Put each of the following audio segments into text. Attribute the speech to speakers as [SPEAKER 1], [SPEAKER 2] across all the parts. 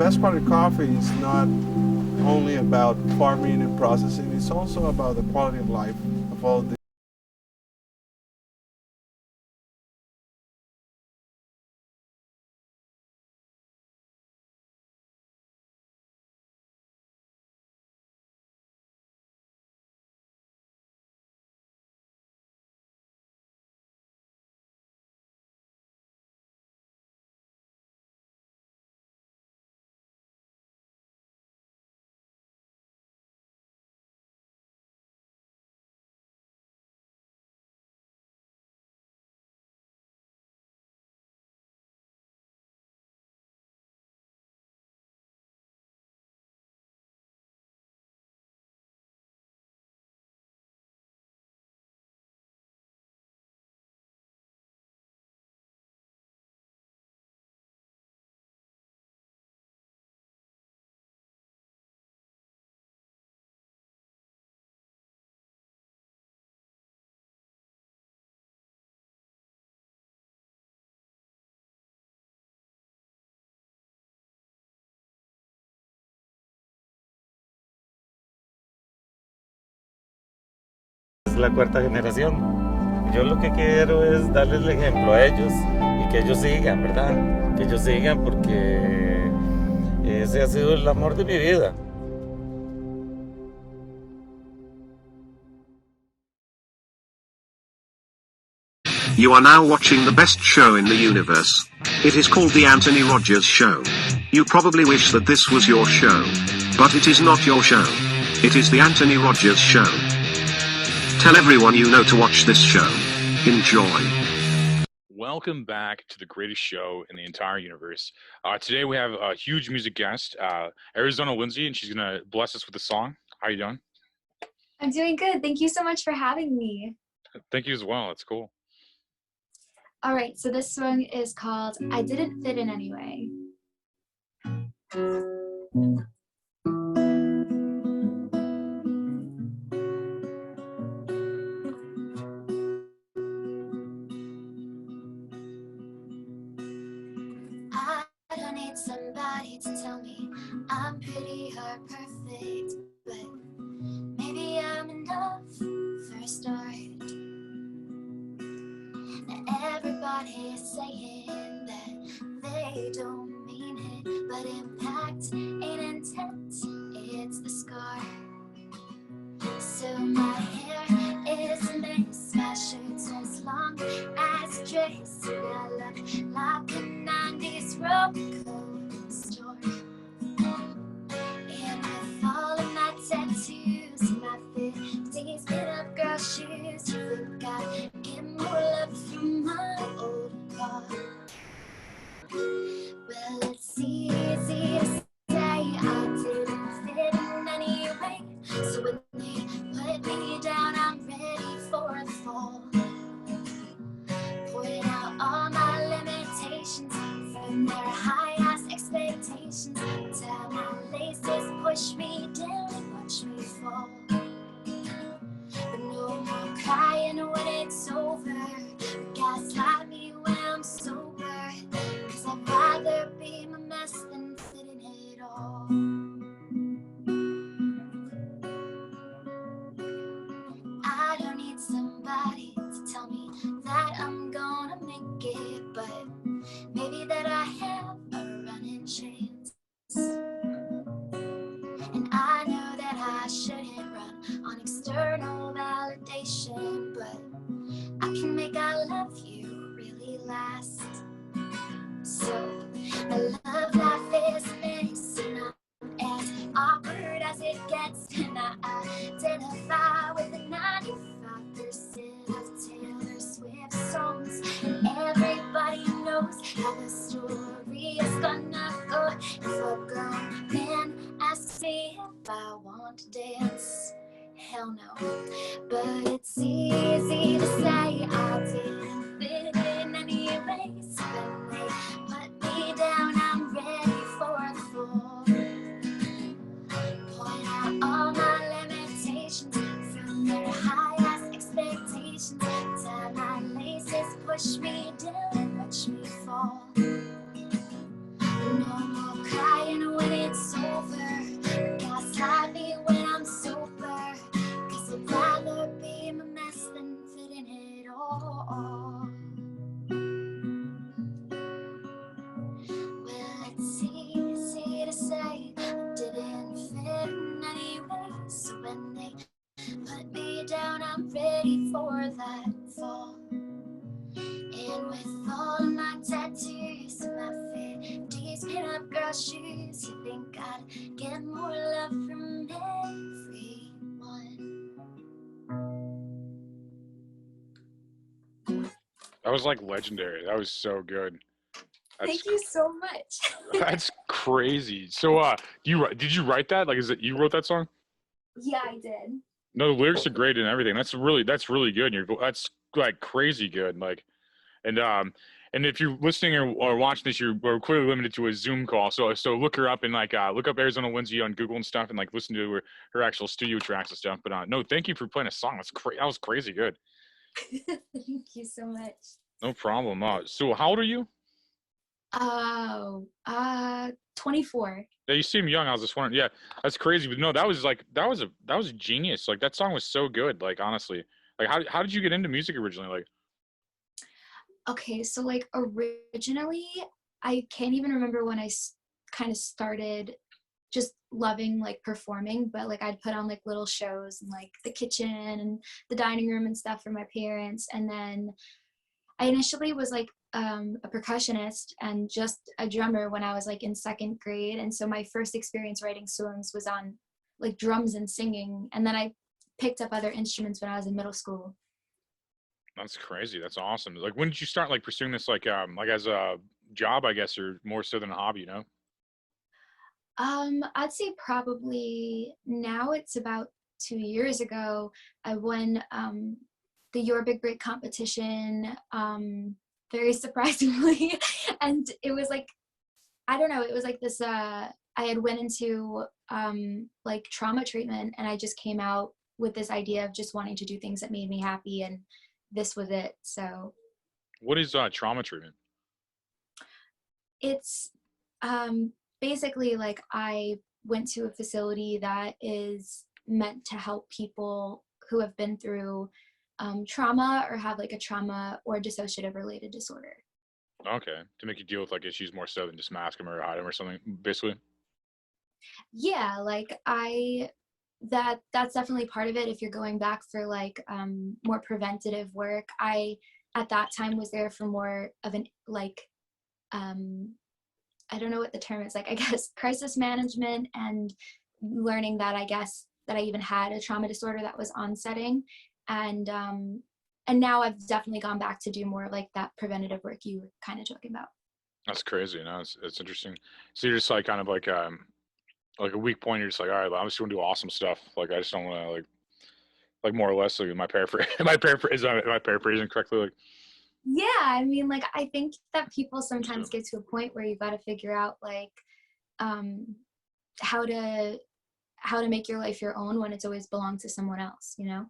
[SPEAKER 1] best part of coffee is not only about farming and processing, it's also about the quality of life of all the
[SPEAKER 2] Es la cuarta generación. Yo lo que quiero es darles el ejemplo a ellos y que ellos sigan, ¿verdad? Que ellos sigan porque ese ha sido el amor de mi vida.
[SPEAKER 3] You are now watching the best show in the universe. It is called The Anthony Rogers Show. You probably wish that this was your show. But it is not your show. It is The Anthony Rogers Show. Tell everyone you know to watch this show. Enjoy.
[SPEAKER 4] Welcome back to the greatest show in the entire universe. Today we have a huge music guest, Arizona Lindsey, and she's going to bless us with a song. How are you doing?
[SPEAKER 5] I'm doing good. Thank you so much for having me.
[SPEAKER 4] Thank you as well. It's cool.
[SPEAKER 5] All right, so this song is called I Didn't Fit In Anyway. I don't need somebody to tell me I'm pretty or perfect, but maybe I'm enough for a start. Everybody's saying that they don't mean it, but impact ain't intent, it's the scar. So my hair is a mess, my shirt's as long as a dress, and I look like a 90s robe store. And with all of my tattoos and my 50s pin-up girl shoes, you think I get more love from my old car. Well, it's easy to say I didn't fit in anyway, so when they put me down, I'm ready for a fall. Point out all my limitations from their high-ass expectations. Tie my laces, push me down and watch me fall. But no more crying when it's over. Gaslight me when I'm sober, 'cause I'd rather be my mess than fit in it all. I don't need somebody to tell me that I'm gonna make it, but maybe that I have a running chance. And I know that I shouldn't run on external validation, but I can make I love you really last. So my love life is a mess, and I'm as awkward as it gets, and I identify with the 95% of Taylor Swift songs, and everybody knows how the story is gonna go. If a grown man asks me if I want to dance, hell no. But it's easy to say I didn't fit in anyway, so when they put me down, I'm ready for the fall. Point out all my limitations from their high-ass expectations. Tie my laces, push me down and watch me fall. No more crying when I'm ready for that fall. And with all of my tattoos and my 50s pin-up girl shoes, you think I'd get more love from everyone?
[SPEAKER 4] That was like legendary. That was so good.
[SPEAKER 5] Thank you so much.
[SPEAKER 4] That's crazy. So, did you write that? Like, is it you wrote that song?
[SPEAKER 5] Yeah, I did.
[SPEAKER 4] No, the lyrics are great and everything. That's really good. That's like crazy good. Like, and if you're listening or watching this, we're clearly limited to a Zoom call. So look her up and like look up Arizona Lindsey on Google and stuff, and like listen to her actual studio tracks and stuff. But no, thank you for playing a song. That was crazy good.
[SPEAKER 5] Thank you so much.
[SPEAKER 4] No problem. So how old are you?
[SPEAKER 5] 24.
[SPEAKER 4] Yeah, you seem young. I was just wondering. Yeah, that's crazy. But no, that was genius. Like that song was so good. Like honestly, like how did you get into music originally? Like,
[SPEAKER 5] Okay, so like originally, I can't even remember when I kind of started just loving like performing, but like I'd put on like little shows in like the kitchen and the dining room and stuff for my parents. And then I initially was like a percussionist and just a drummer when I was like in 2nd grade. And so my first experience writing songs was on like drums and singing. And then I picked up other instruments when I was in middle school.
[SPEAKER 4] that's crazy. That's awesome. Like, when did you start like pursuing this like as a job, I guess, or more so than a hobby? You know?
[SPEAKER 5] I'd say probably now it's about 2 years ago. I won the Your Big Break competition, very surprisingly. And it was like, I don't know, it was like this, I had went into like trauma treatment, and I just came out with this idea of just wanting to do things that made me happy, and this was it. So
[SPEAKER 4] What is trauma treatment?
[SPEAKER 5] it's basically like I went to a facility that is meant to help people who have been through trauma or have like a trauma or dissociative related disorder.
[SPEAKER 4] Okay, to make you deal with like issues more so than just mask them or hide them or something, basically.
[SPEAKER 5] Yeah, like that's definitely part of it. If you're going back for like more preventative work, I at that time was there for more of an like I don't know what the term is, like I guess crisis management, and learning that I guess that I even had a trauma disorder that was onsetting. And now I've definitely gone back to do more like that preventative work you were kind of talking about.
[SPEAKER 4] That's crazy. No, it's interesting. So you're just like kind of like a weak point. You're just like, all right, I'm just gonna do awesome stuff. Like I just don't want to like more or less like my paraphrase. Am I paraphrasing correctly? Like,
[SPEAKER 5] Yeah, I mean, like I think that people sometimes get to a point where you got to figure out like how to make your life your own when it's always belonged to someone else, you know?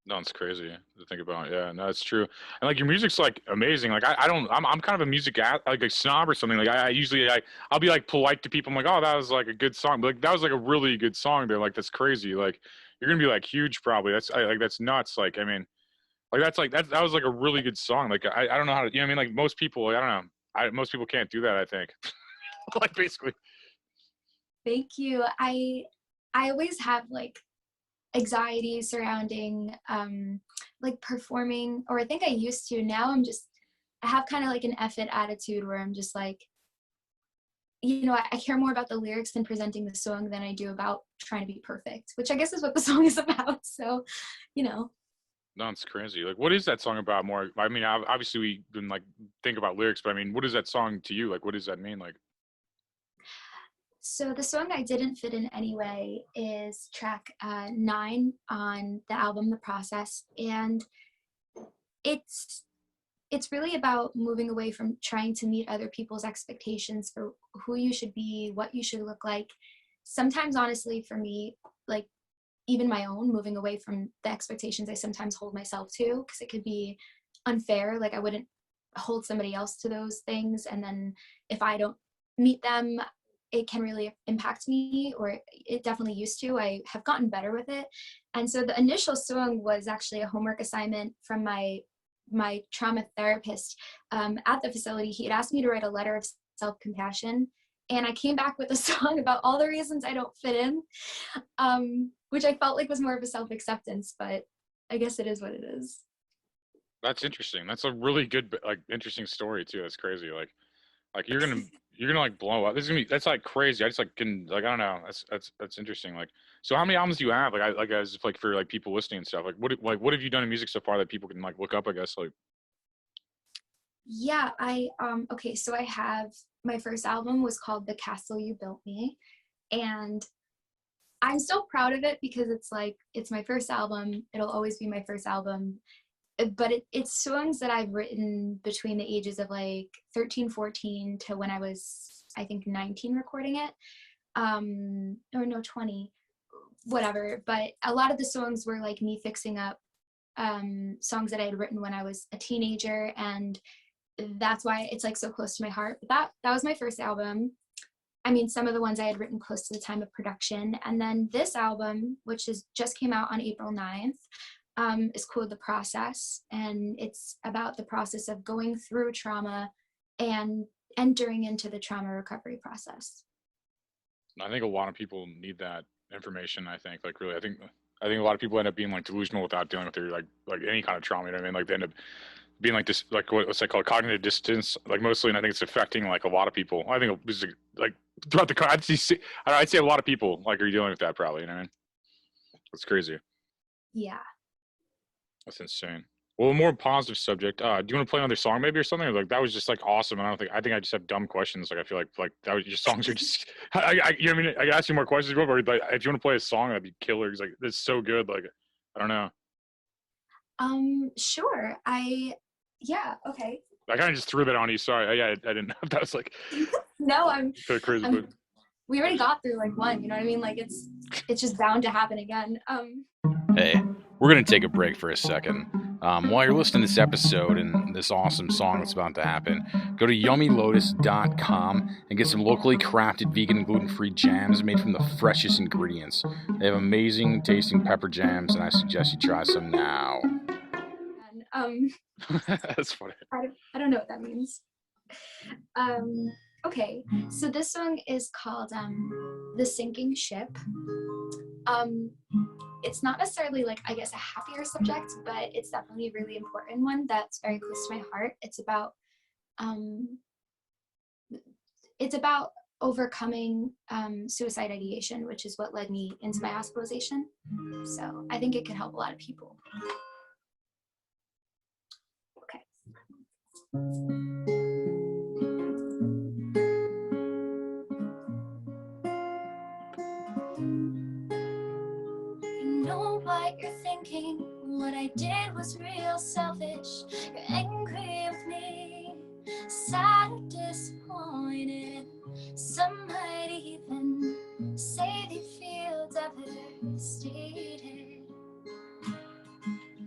[SPEAKER 4] no, it's crazy to think about. Yeah, no, it's true. And like your music's like amazing. Like I don't, I'm kind of a like a snob or something. Like I usually I'll be like polite to people. I'm like, oh, that was like a good song. But like that was like a really good song. They're like, that's crazy. Like you're gonna be like huge probably. Like that's nuts. Like I mean, like that's like that was like a really good song. Like I don't know how to, you know what I mean? Like most people, like, I don't know. Most people can't do that, I think. Like basically.
[SPEAKER 5] Thank you. I always have like anxiety surrounding like performing, or I think I used to. Now I have kind of like an F it attitude where I'm just like, you know, I care more about the lyrics than presenting the song than I do about trying to be perfect, which I guess is what the song is about. So, you know.
[SPEAKER 4] No, it's crazy. Like, what is that song about more? I mean, obviously we didn't like think about lyrics, but I mean, what is that song to you? Like, what does that mean? Like,
[SPEAKER 5] So the song I didn't fit in anyway is track 9 on the album The Process, and it's really about moving away from trying to meet other people's expectations for who you should be, what you should look like. Sometimes, honestly, for me, like even my own, moving away from the expectations I sometimes hold myself to, because it could be unfair. Like I wouldn't hold somebody else to those things, and then if I don't meet them, it can really impact me, or it definitely used to. I have gotten better with it. And so the initial song was actually a homework assignment from my trauma therapist at the facility. He had asked me to write a letter of self-compassion, and I came back with a song about all the reasons I don't fit in, which I felt like was more of a self-acceptance. But
[SPEAKER 6] I guess it is what it is.
[SPEAKER 4] That's interesting. That's a really good, like, interesting story too. That's crazy. Like you're gonna like blow up. This is gonna be that's like crazy. I just like can like I don't know. That's interesting. Like, so how many albums do you have? Like as like for like people listening and stuff. What have you done in music so far that people can like look up? I guess like.
[SPEAKER 6] Yeah, okay, so I have my first album was called The Castle You Built Me, and I'm still proud of it because it's like it's my first album. It'll always be my first album. But it's songs that I've written between the ages of like 13, 14 to when I was, I think, 19 recording it. Or no, 20, whatever. But a lot of the songs were like me fixing up songs that I had written when I was a teenager. And that's why it's like so close to my heart. But that was my first album. I mean, some of the ones I had written close to the time of production. And then this album, which just came out on April 9th, is called The Process, and it's about the process of going through trauma and entering into the trauma recovery process.
[SPEAKER 4] I think a lot of people need that information. I think like really, I think a lot of people end up being like delusional without dealing with their like any kind of trauma. You know what I mean? Like they end up being like this, like what's that called, cognitive dissonance, like mostly, and I think it's affecting like a lot of people. I think this is like throughout the I'd say a lot of people like are dealing with that probably. You know what I mean? It's crazy.
[SPEAKER 6] Yeah.
[SPEAKER 4] That's insane. Well, a more positive subject. Do you want to play another song maybe or something? Like that was just like awesome. And I think I just have dumb questions. Like I feel like that was, your songs are just. You know what I mean? I can ask you more questions, but like if you want to play a song, that'd be killer. It's like it's so good. Like I don't know.
[SPEAKER 6] Sure. Yeah. Okay.
[SPEAKER 4] I kind of just threw that on you. Sorry. I didn't know if that was like.
[SPEAKER 6] No,
[SPEAKER 4] crazy. But
[SPEAKER 6] we already got through like one. You know what I mean? Like it's just bound to happen again.
[SPEAKER 7] Hey, we're going to take a break for a second. While you're listening to this episode and this awesome song that's about to happen, go to yummylotus.com and get some locally crafted vegan and gluten-free jams made from the freshest ingredients. They have amazing tasting pepper jams, and I suggest you try some now.
[SPEAKER 6] And,
[SPEAKER 4] that's funny.
[SPEAKER 6] I don't know what that means. Okay, so this song is called The Sinking Ship. It's not necessarily like, I guess, a happier subject, but it's definitely a really important one that's very close to my heart. It's about overcoming suicide ideation, which is what led me into my hospitalization. So I think it could help a lot of people. Okay. What you're thinking, what I did was real selfish. You're angry with me, sad or disappointed. Some might even say they feel devastated.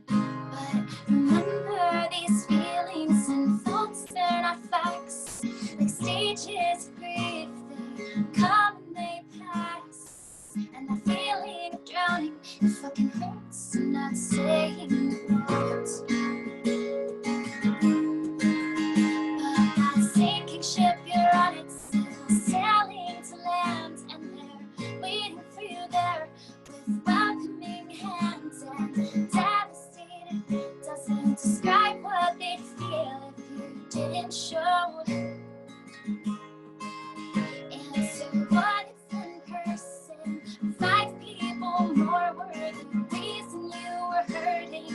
[SPEAKER 6] But remember, these feelings and thoughts, they're not facts. Like stages of grief, they come and they pass. And that feeling of drowning, it fucking hurts. I'm not saying it won't. But that sinking ship, you're on it still, sailing to land. And they're waiting for you there with welcoming hands. And devastated doesn't describe what they'd feel if you didn't show. And so what if one person, 5 people more were the reason you were hurting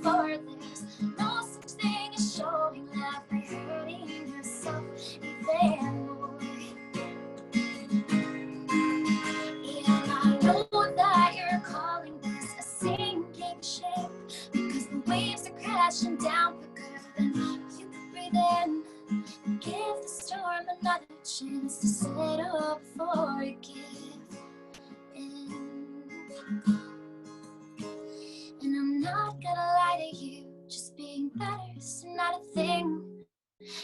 [SPEAKER 6] for? There's no such thing as showing love by hurting yourself even more. And I know that you're calling this a sinking ship because the waves are crashing down quicker than you could breathe in. Give the storm another chance to settle before you give in. And I'm not gonna lie to you, just being better is not a thing.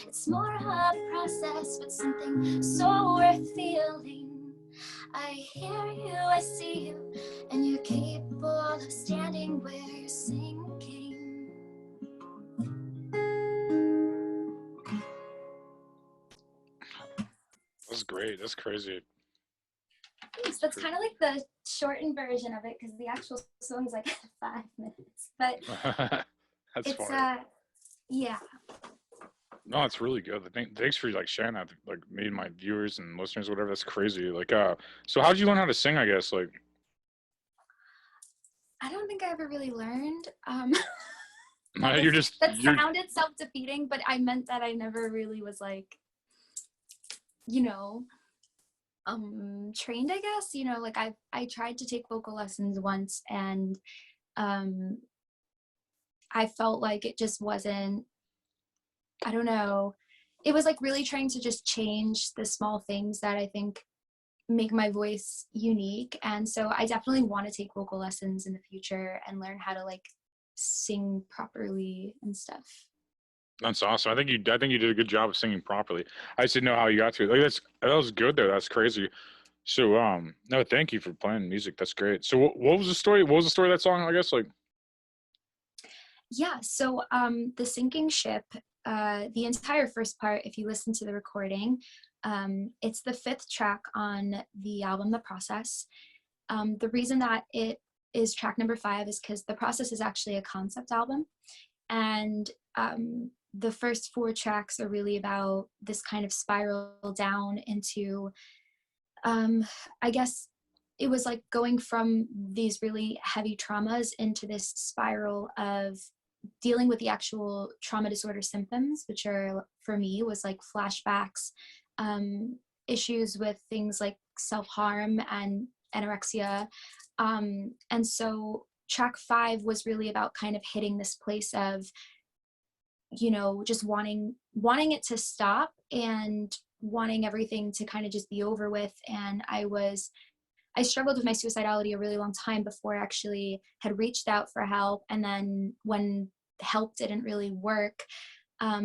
[SPEAKER 6] It's more of a process, but something so worth feeling. I hear you, I see you, and you're capable of standing where you're sinking.
[SPEAKER 4] That's great. That's crazy.
[SPEAKER 6] So that's kind of like the shortened version of it because the actual song is like 5 minutes. But
[SPEAKER 4] That's
[SPEAKER 6] it's
[SPEAKER 4] funny.
[SPEAKER 6] yeah.
[SPEAKER 4] No, it's really good. Thanks for like sharing that. Like, me and my viewers and listeners, whatever. That's crazy. Like, so how did you learn how to sing? I guess like.
[SPEAKER 6] I don't think I ever really learned. That
[SPEAKER 4] You're.
[SPEAKER 6] sounded self-defeating, but I meant that I never really was like, you know, trained, I guess. You know, like I tried to take vocal lessons once, and I felt like it just wasn't, I don't know. It was like really trying to just change the small things that I think make my voice unique. And so I definitely want to take vocal lessons in the future and learn how to like sing properly and stuff.
[SPEAKER 4] That's awesome. I think you did a good job of singing properly. I just didn't know how you got to it. Like that was good there. That's crazy. So no, thank you for playing music. That's great. So what was the story? What was the story of that song? I guess like.
[SPEAKER 6] Yeah, so the sinking ship, the entire first part, if you listen to the recording, it's the 5th track on the album The Process. The reason that it is track number 5 is because The Process is actually a concept album, and the first 4 tracks are really about this kind of spiral down into, I guess it was like going from these really heavy traumas into this spiral of dealing with the actual trauma disorder symptoms, which are, for me, was like flashbacks, issues with things like self-harm and anorexia. And so track 5 was really about kind of hitting this place of, you know, just wanting it to stop and wanting everything to kind of just be over with. And I struggled with my suicidality a really long time before I actually had reached out for help. And then when help didn't really work, I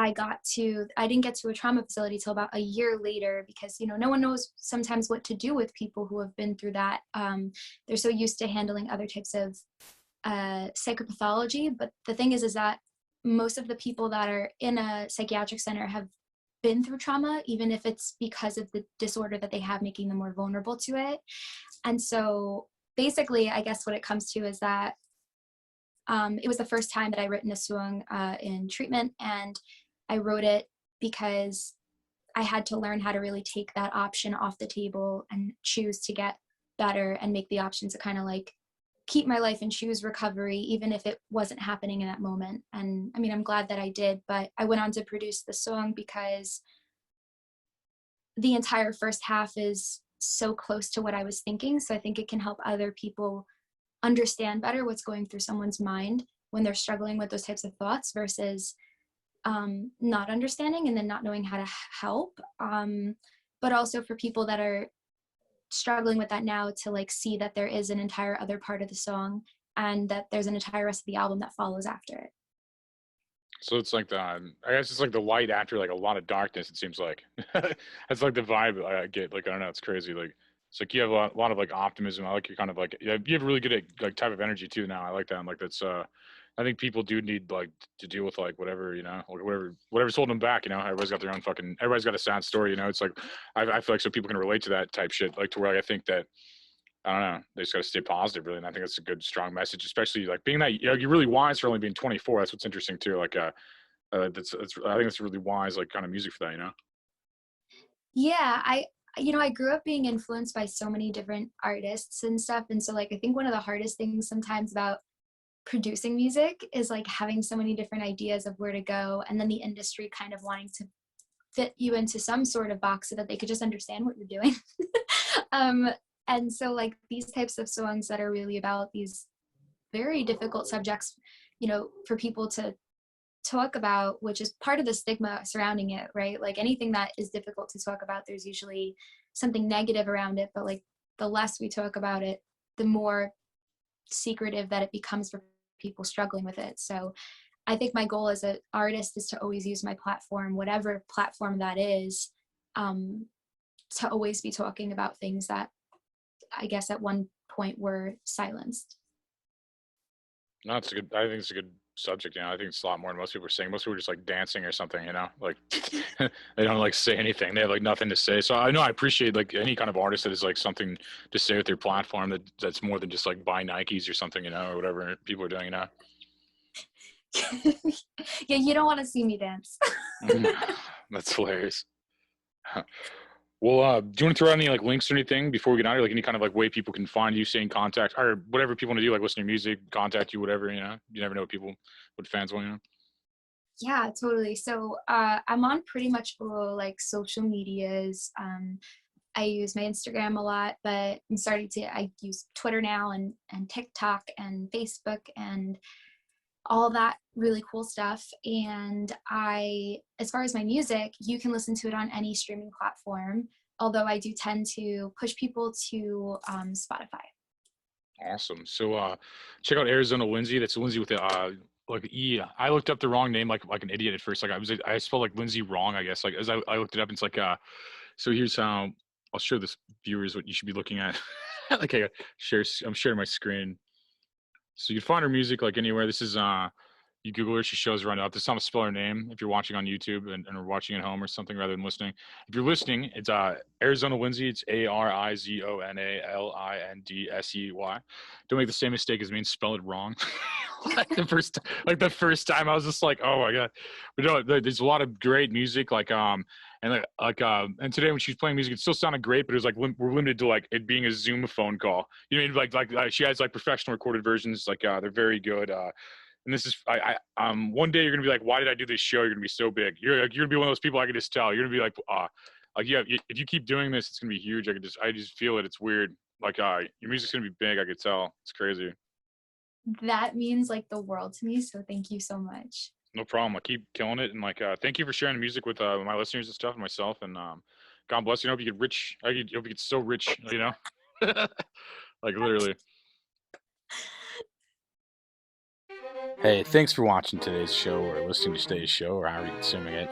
[SPEAKER 6] didn't get to a trauma facility till about a year later because, you know, no one knows sometimes what to do with people who have been through that. They're so used to handling other types of psychopathology. But the thing is that most of the people that are in a psychiatric center have been through trauma, even if it's because of the disorder that they have, making them more vulnerable to it. And so basically, I guess what it comes to is that it was the first time that I written a song in treatment, and I wrote it because I had to learn how to really take that option off the table and choose to get better and make the option to kind of like keep my life and choose recovery, even if it wasn't happening in that moment. And I mean, I'm glad that I did, but I went on to produce the song because the entire first half is so close to what I was thinking. So I think it can help other people understand better what's going through someone's mind when they're struggling with those types of thoughts versus not understanding and then not knowing how to help. But also for people that are struggling with that now to like see that there is an entire other part of the song and that there's an entire rest of the album that follows after it.
[SPEAKER 4] So it's like I guess it's like the light after like a lot of darkness. It seems like that's like the vibe I get. Like I don't know, it's crazy. Like it's like you have a lot of like optimism. I like your kind of like you have really good like type of energy too. Now I like that. I'm like that's I think people do need like to deal with like whatever, you know, whatever's holding them back. You know, everybody's got their own everybody's got a sad story. You know, it's like I feel like so people can relate to that type shit. Like to where I think that. I don't know. They just got to stay positive, really, and I think that's a good, strong message. Especially like being that you're really wise for only being 24. That's what's interesting too. Like, that's I think it's really wise, like kind of music for that, you know.
[SPEAKER 6] Yeah, I grew up being influenced by so many different artists and stuff, and so like I think one of the hardest things sometimes about producing music is like having so many different ideas of where to go, and then the industry kind of wanting to fit you into some sort of box so that they could just understand what you're doing. And so like these types of songs that are really about these very difficult subjects, you know, for people to talk about, which is part of the stigma surrounding it, right? Like anything that is difficult to talk about, there's usually something negative around it, but like the less we talk about it, the more secretive that it becomes for people struggling with it. So I think my goal as an artist is to always use my platform, whatever platform that is, to always be talking about things that I guess at one point were silenced.
[SPEAKER 4] No, it's a good. I think it's a good subject. You know, I think it's a lot more than most people are saying. Most people are just like dancing or something. You know, like they don't like say anything. They have like nothing to say. So I know I appreciate like any kind of artist that is like something to say with their platform that's more than just like buy Nikes or something. You know, or whatever people are doing. You know.
[SPEAKER 6] Yeah, you don't want to see me dance.
[SPEAKER 4] That's hilarious. Well, do you want to throw out any like links or anything before we get out of here? Like any kind of like way people can find you, stay in contact, or whatever people want to do, like listen to your music, contact you, whatever, you know? You never know what fans want, you know?
[SPEAKER 6] Yeah, totally. So I'm on pretty much all like social medias. I use my Instagram a lot, but I use Twitter now and TikTok and Facebook and all that really cool stuff. And as far as my music, you can listen to it on any streaming platform, although I do tend to push people to Spotify.
[SPEAKER 4] Awesome. So check out Arizona Lindsey. That's Lindsey with the like E. I looked up the wrong name like an idiot at first. Like I spelled like Lindsey wrong, I guess. Like as I looked it up, it's like so here's how I'll show this viewers what you should be looking at. Like I'm sharing my screen. So you can find her music like anywhere. This is you Google her, she shows right up. This is how to spell her name if you're watching on YouTube and are watching at home or something rather than listening. If you're listening, it's Arizona Lindsey. It's ArizonaLindsey. Don't make the same mistake as me and spell it wrong. like the first time I was just like, oh my god. But no, there's a lot of great music and today when she was playing music, it still sounded great, but it was like we're limited to like it being a Zoom phone call. You know, like she has like professional recorded versions, like they're very good. And this is one day you're gonna be like, why did I do this show? You're gonna be so big. You're gonna be one of those people I can just tell. You're gonna be like yeah, if you keep doing this, it's gonna be huge. I just feel it. It's weird. Like your music's gonna be big. I could tell. It's crazy.
[SPEAKER 6] That means like the world to me. So thank you so much.
[SPEAKER 4] No problem. I keep killing it, and like thank you for sharing the music with my listeners and stuff, and myself. And God bless you. I hope you get rich. I hope you get so rich. You know, like literally.
[SPEAKER 7] Hey, thanks for watching today's show or listening to today's show or however you're consuming it.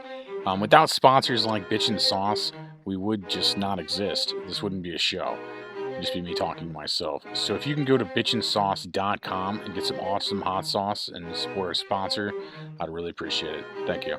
[SPEAKER 7] Without sponsors like Bitchin' Sauce, we would just not exist. This wouldn't be a show. It'd just be me talking to myself. So if you can go to bitchinsauce.com and get some awesome hot sauce and support our sponsor, I'd really appreciate it. Thank you.